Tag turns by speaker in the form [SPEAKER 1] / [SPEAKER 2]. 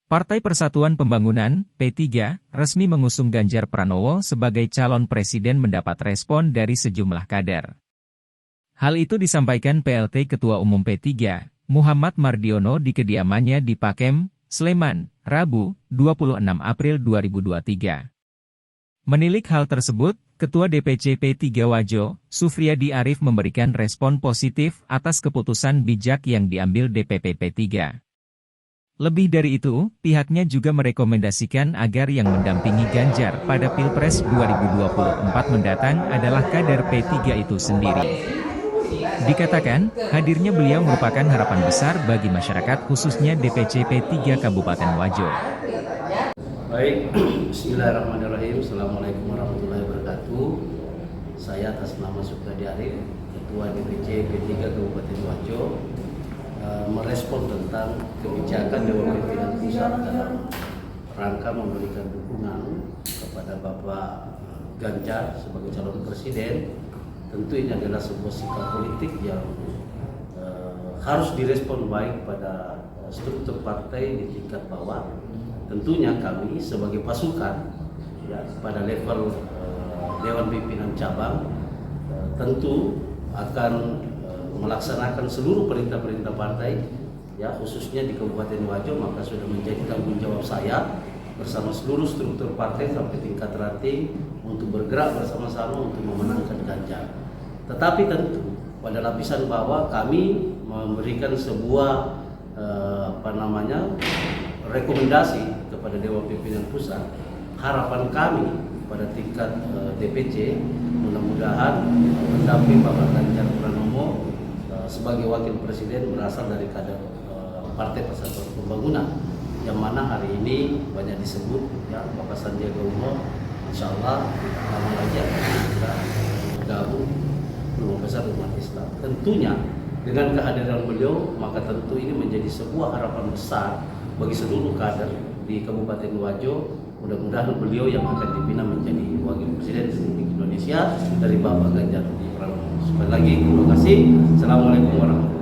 [SPEAKER 1] Partai Persatuan Pembangunan, P3, resmi mengusung Ganjar Pranowo sebagai calon presiden mendapat respon dari sejumlah kader. Hal itu disampaikan PLT Ketua Umum P3, Muhammad Mardiono di kediamannya di Pakem, Sleman, Rabu, 26 April 2023. Menilik hal tersebut, Ketua DPC P3 Wajo, Sufriyadi Arif memberikan respon positif atas keputusan bijak yang diambil DPP P3. Lebih dari itu, pihaknya juga merekomendasikan agar yang mendampingi Ganjar pada Pilpres 2024 mendatang adalah kader P3 itu sendiri. Dikatakan, hadirnya beliau merupakan harapan besar bagi masyarakat khususnya DPC P3 Kabupaten Wajo.
[SPEAKER 2] Baik, bismillahirrahmanirrahim. Assalamualaikum warahmatullahi wabarakatuh. Saya atas nama Sufriyadi Arif, Ketua DPC P3 Kabupaten Wajo, merespon tentang kebijakan Dewan Pimpinan Pusat dalam rangka memberikan dukungan kepada Bapak Ganjar sebagai calon presiden. Tentu ini adalah sebuah sikap politik yang harus direspon baik pada struktur partai di tingkat bawah. Tentunya kami sebagai pasukan ya, pada level Dewan Pimpinan Cabang tentu akan melaksanakan seluruh perintah-perintah partai ya, khususnya di Kabupaten Wajo, maka sudah menjadi tanggung jawab saya bersama seluruh struktur partai sampai tingkat ranting untuk bergerak bersama-sama untuk memenangkan Ganjar. Tetapi tentu pada lapisan bawah kami memberikan sebuah rekomendasi kepada Dewan Pimpinan Pusat. Harapan kami pada tingkat DPC mudah-mudahan pendamping Bapak Ganjar Pranowo sebagai wakil presiden berasal dari kader Partai Persatuan Pembangunan, yang mana hari ini banyak disebut ya Bapak Sandiaga Uno, insya Allah lama lagi akan segera bergabung keluarga besar umat Islam. Tentunya dengan kehadiran beliau maka tentu ini menjadi sebuah harapan besar bagi seluruh kader di Kabupaten Wajo. Mudah-mudahan beliau yang akan dipilih menjadi wakil presiden Republik Indonesia dari Bapak Ganjar Pranowo. Sekali lagi terima kasih. Assalamualaikum warahmatullahi wabarakatuh.